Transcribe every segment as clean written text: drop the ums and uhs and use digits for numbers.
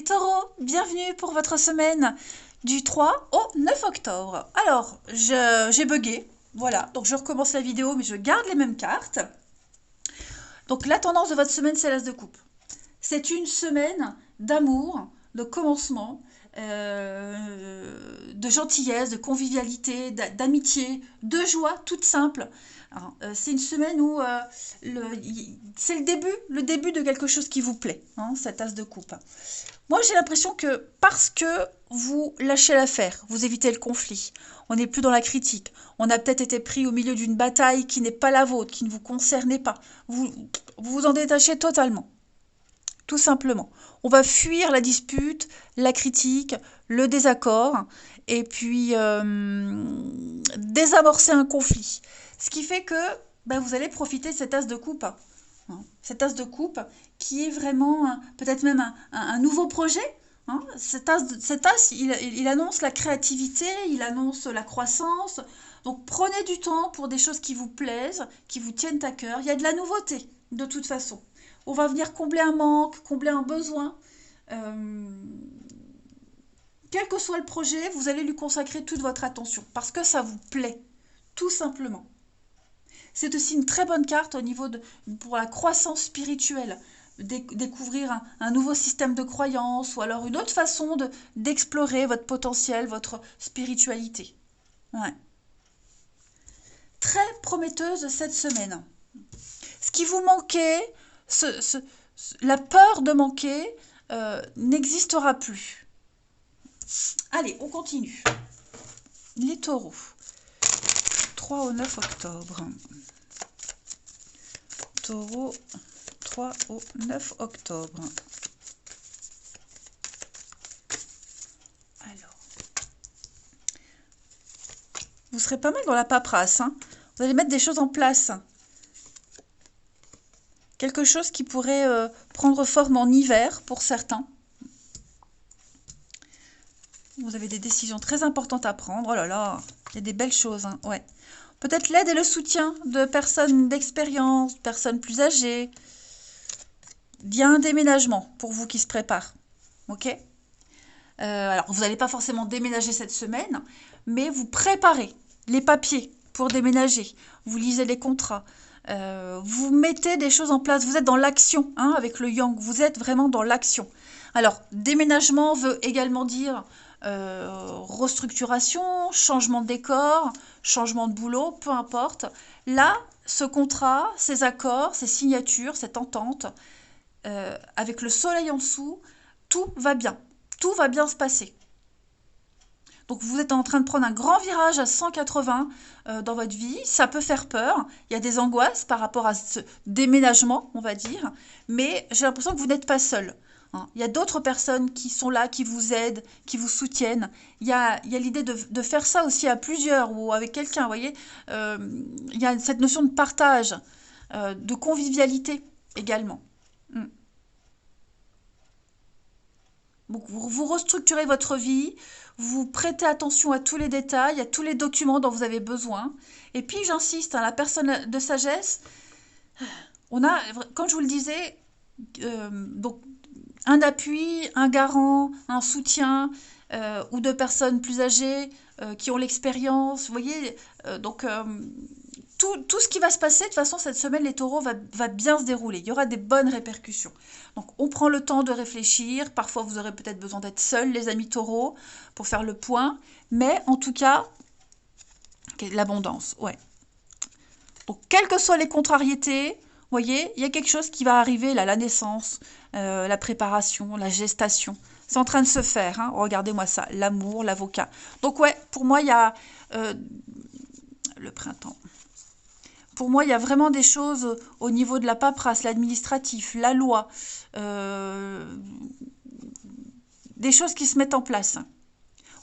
taureaux, bienvenue pour votre semaine du 3 au 9 octobre. Alors, j'ai bugué, voilà, donc je recommence la vidéo, mais je garde les mêmes cartes. Donc la tendance de votre semaine, c'est l'As de coupe. C'est une semaine d'amour, de commencement, de gentillesse, de convivialité, d'amitié, de joie toute simple. C'est une semaine où c'est le début de quelque chose qui vous plaît, hein, cet As de coupe. Moi, j'ai l'impression que parce que vous lâchez l'affaire, vous évitez le conflit, on n'est plus dans la critique, on a peut-être été pris au milieu d'une bataille qui n'est pas la vôtre, qui ne vous concernait pas, vous vous en détachez totalement. Tout simplement. On va fuir la dispute, la critique, le désaccord, et puis désamorcer un conflit. Ce qui fait que vous allez profiter de cet As de coupe. Hein. Cet As de coupe qui est vraiment peut-être même un nouveau projet. Hein. Cet as il annonce la créativité, il annonce la croissance. Donc prenez du temps pour des choses qui vous plaisent, qui vous tiennent à cœur. Il y a de la nouveauté, de toute façon. On va venir combler un manque, combler un besoin. Quel que soit le projet, vous allez lui consacrer toute votre attention parce que ça vous plaît, tout simplement. C'est aussi une très bonne carte au niveau pour la croissance spirituelle. Découvrir un nouveau système de croyance ou alors une autre façon d'explorer votre potentiel, votre spiritualité. Ouais. Très prometteuse cette semaine. Ce qui vous manquait, la peur de manquer n'existera plus. Allez, on continue. Les taureaux. 3 au 9 octobre. Taureau, 3 au 9 octobre. Alors. Vous serez pas mal dans la paperasse. Hein. Vous allez mettre des choses en place. Quelque chose qui pourrait prendre forme en hiver pour certains. Vous avez des décisions très importantes à prendre. Oh là là, il y a des belles choses. Hein. Ouais. Peut-être l'aide et le soutien de personnes d'expérience, de personnes plus âgées. Il y a un déménagement pour vous qui se prépare. Ok ? Alors, vous n'allez pas forcément déménager cette semaine, mais vous préparez les papiers pour déménager. Vous lisez les contrats. Vous mettez des choses en place, vous êtes dans l'action, hein, avec le yang, vous êtes vraiment dans l'action. Alors, déménagement veut également dire restructuration, changement de décor, changement de boulot, peu importe. Là, ce contrat, ces accords, ces signatures, cette entente, avec le soleil en dessous, tout va bien se passer. Donc vous êtes en train de prendre un grand virage à 180 dans votre vie. Ça peut faire peur. Il y a des angoisses par rapport à ce déménagement, on va dire. Mais j'ai l'impression que vous n'êtes pas seul. Hein. Il y a d'autres personnes qui sont là, qui vous aident, qui vous soutiennent. Il y a l'idée de faire ça aussi à plusieurs ou avec quelqu'un. Vous voyez, il y a cette notion de partage, de convivialité également. Donc, vous restructurez votre vie, vous prêtez attention à tous les détails, à tous les documents dont vous avez besoin. Et puis, j'insiste, hein, la personne de sagesse, on a, comme je vous le disais, donc un appui, un garant, un soutien, ou de personnes plus âgées qui ont l'expérience. Vous voyez, tout ce qui va se passer, de toute façon, cette semaine, les taureaux va bien se dérouler. Il y aura des bonnes répercussions. Donc, on prend le temps de réfléchir. Parfois, vous aurez peut-être besoin d'être seuls, les amis taureaux, pour faire le point. Mais, en tout cas, l'abondance, ouais. Donc, quelles que soient les contrariétés, vous voyez, il y a quelque chose qui va arriver, là, la naissance, la préparation, la gestation. C'est en train de se faire, hein. Regardez-moi ça, l'amour, l'avocat. Donc, ouais, pour moi, il y a le printemps. Pour moi, il y a vraiment des choses au niveau de la paperasse, l'administratif, la loi, des choses qui se mettent en place.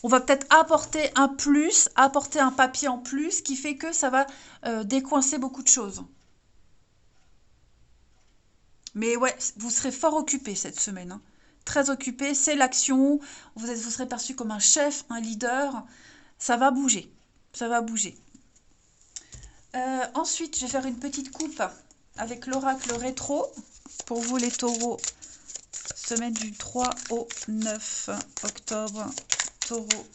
On va peut-être apporter un plus, apporter un papier en plus, qui fait que ça va décoincer beaucoup de choses. Mais ouais, vous serez fort occupé cette semaine. Hein. Très occupé, c'est l'action. Vous serez perçu comme un chef, un leader. Ça va bouger. Ça va bouger. Ensuite, je vais faire une petite coupe avec l'oracle rétro. Pour vous les taureaux, semaine du 3 au 9 octobre, Taureau.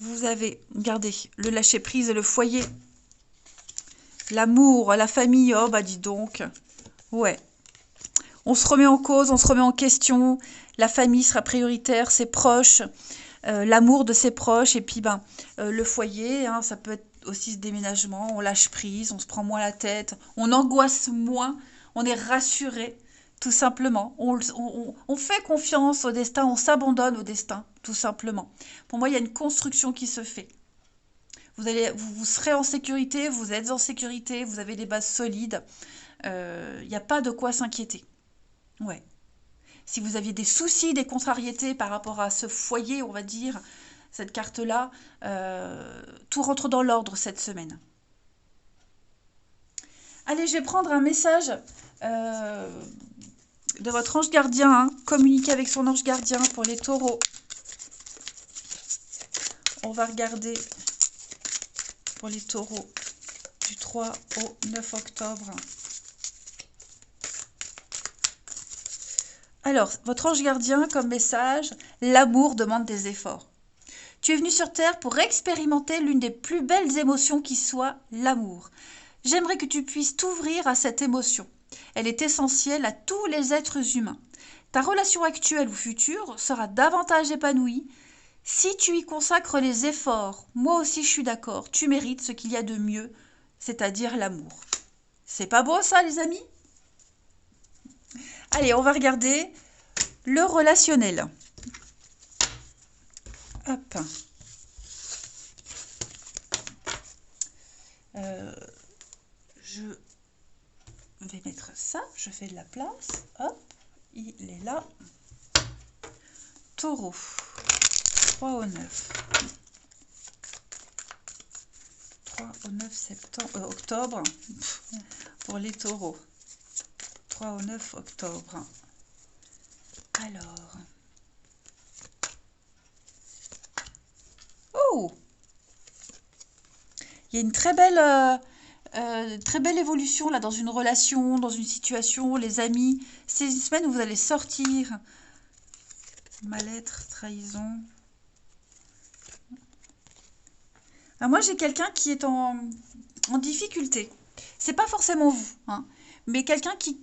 Vous avez, regardez, le lâcher-prise et le foyer. L'amour, la famille, oh bah dis donc. Ouais. On se remet en cause, on se remet en question. La famille sera prioritaire, ses proches, l'amour de ses proches. Et puis ben, le foyer, hein, ça peut être aussi ce déménagement. On lâche prise, on se prend moins la tête, on angoisse moins, on est rassuré. Tout simplement. On fait confiance au destin, on s'abandonne au destin, tout simplement. Pour moi, il y a une construction qui se fait. Vous serez en sécurité, vous êtes en sécurité, vous avez des bases solides. Il n'y a pas de quoi s'inquiéter. Ouais. Si vous aviez des soucis, des contrariétés par rapport à ce foyer, on va dire, cette carte-là, tout rentre dans l'ordre cette semaine. Allez, je vais prendre un message de votre ange gardien, hein. Communiquer avec son ange gardien pour les taureaux. On va regarder pour les taureaux du 3 au 9 octobre. Alors, votre ange gardien comme message, l'amour demande des efforts. Tu es venu sur Terre pour expérimenter l'une des plus belles émotions qui soit, l'amour. J'aimerais que tu puisses t'ouvrir à cette émotion. Elle est essentielle à tous les êtres humains. Ta relation actuelle ou future sera davantage épanouie si tu y consacres les efforts. Moi aussi, je suis d'accord. Tu mérites ce qu'il y a de mieux, c'est-à-dire l'amour. C'est pas beau ça, les amis? Allez, on va regarder le relationnel. Hop. Je vais mettre ça. Je fais de la place. Hop. Il est là. Taureau. 3 au 9. 3 au 9 septembre, octobre. Pour les taureaux. 3 au 9 octobre. Alors. Oh! Il y a une très belle évolution là dans une relation, dans une situation, les amis. C'est une semaine où vous allez sortir. Mal-être, trahison. Alors moi j'ai quelqu'un qui est en difficulté. C'est pas forcément vous, hein, mais quelqu'un qui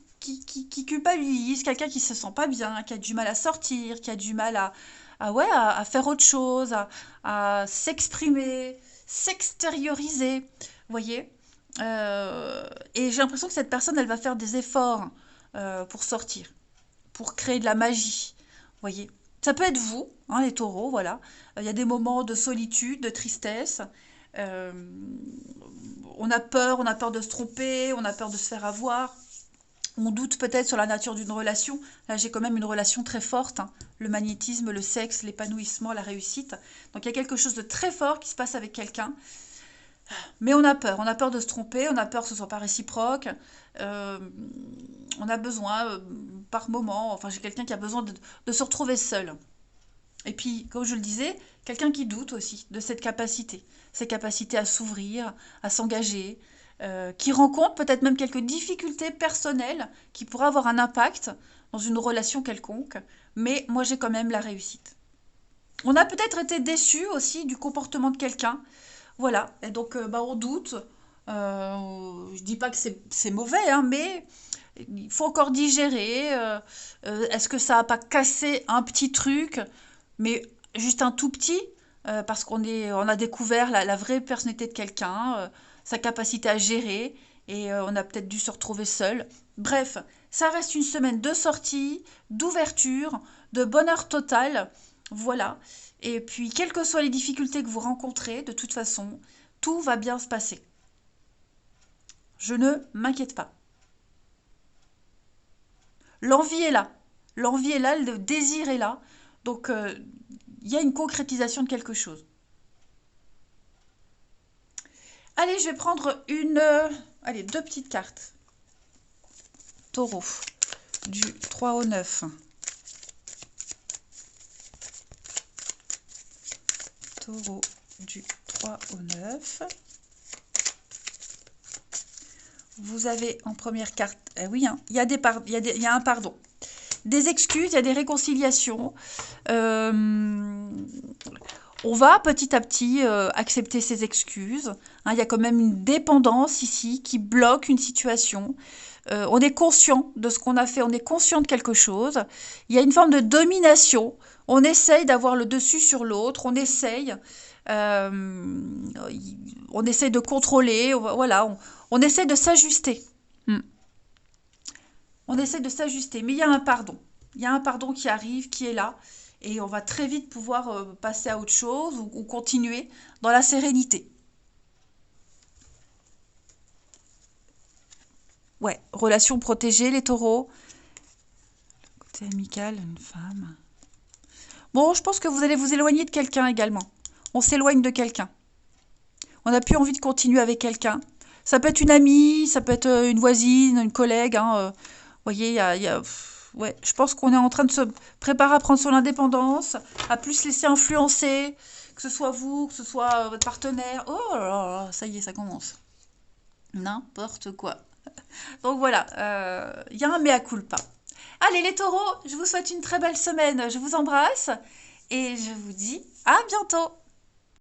culpabilise, quelqu'un qui se sent pas bien, qui a du mal à sortir, qui a du mal à faire autre chose, à s'exprimer, s'extérioriser, vous voyez. Et j'ai l'impression que cette personne, elle va faire des efforts pour sortir, pour créer de la magie, vous voyez. Ça peut être vous, hein, les taureaux, voilà. Il y a des moments de solitude, de tristesse. Euh, on a peur de se tromper, on a peur de se faire avoir. On doute peut-être sur la nature d'une relation. Là, j'ai quand même une relation très forte, hein. Le magnétisme, le sexe, l'épanouissement, la réussite. Donc, il y a quelque chose de très fort qui se passe avec quelqu'un. Mais on a peur de se tromper, on a peur que ce ne soit pas réciproque. Euh, on a besoin, par moment, enfin, j'ai quelqu'un qui a besoin de se retrouver seul. Et puis, comme je le disais, quelqu'un qui doute aussi de cette capacité. Cette capacité à s'ouvrir, à s'engager, qui rencontre peut-être même quelques difficultés personnelles qui pourraient avoir un impact dans une relation quelconque, mais moi j'ai quand même la réussite. On a peut-être été déçus aussi du comportement de quelqu'un, voilà, et donc on doute. Je dis pas que c'est mauvais, hein, mais il faut encore digérer. Est-ce que ça n'a pas cassé un petit truc, mais juste un tout petit, parce on a découvert la vraie personnalité de quelqu'un, sa capacité à gérer, et on a peut-être dû se retrouver seul. Bref, ça reste une semaine de sortie, d'ouverture, de bonheur total, voilà. Et puis, quelles que soient les difficultés que vous rencontrez, de toute façon, tout va bien se passer. Je ne m'inquiète pas. L'envie est là. L'envie est là, le désir est là. Donc, il y a une concrétisation de quelque chose. Allez, je vais prendre allez, deux petites cartes. Taureau, du 3 au 9. Taureau, du 3 au 9. vous avez en première carte, oui, hein, il y a il y a un pardon. Des excuses, il y a des réconciliations. Euh, on va petit à petit accepter ces excuses. Hein, il y a quand même une dépendance ici qui bloque une situation. On est conscient de ce qu'on a fait, on est conscient de quelque chose. Il y a une forme de domination. On essaye d'avoir le dessus sur l'autre, euh, on essaye de contrôler, voilà, on essaie de s'ajuster. Hmm. On essaie de s'ajuster, mais il y a un pardon. Il y a un pardon qui arrive, qui est là, et on va très vite pouvoir passer à autre chose ou continuer dans la sérénité. Ouais, relation protégée, les taureaux. Côté amical, une femme. Bon, je pense que vous allez vous éloigner de quelqu'un également. On s'éloigne de quelqu'un. On n'a plus envie de continuer avec quelqu'un. Ça peut être une amie, ça peut être une voisine, une collègue. Hein, vous voyez, ouais, je pense qu'on est en train de se préparer à prendre son indépendance, à plus se laisser influencer, que ce soit vous, que ce soit votre partenaire. Oh là là, ça y est, ça commence. N'importe quoi. Donc voilà, il y a un mea culpa. Allez les taureaux, je vous souhaite une très belle semaine. Je vous embrasse et je vous dis à bientôt.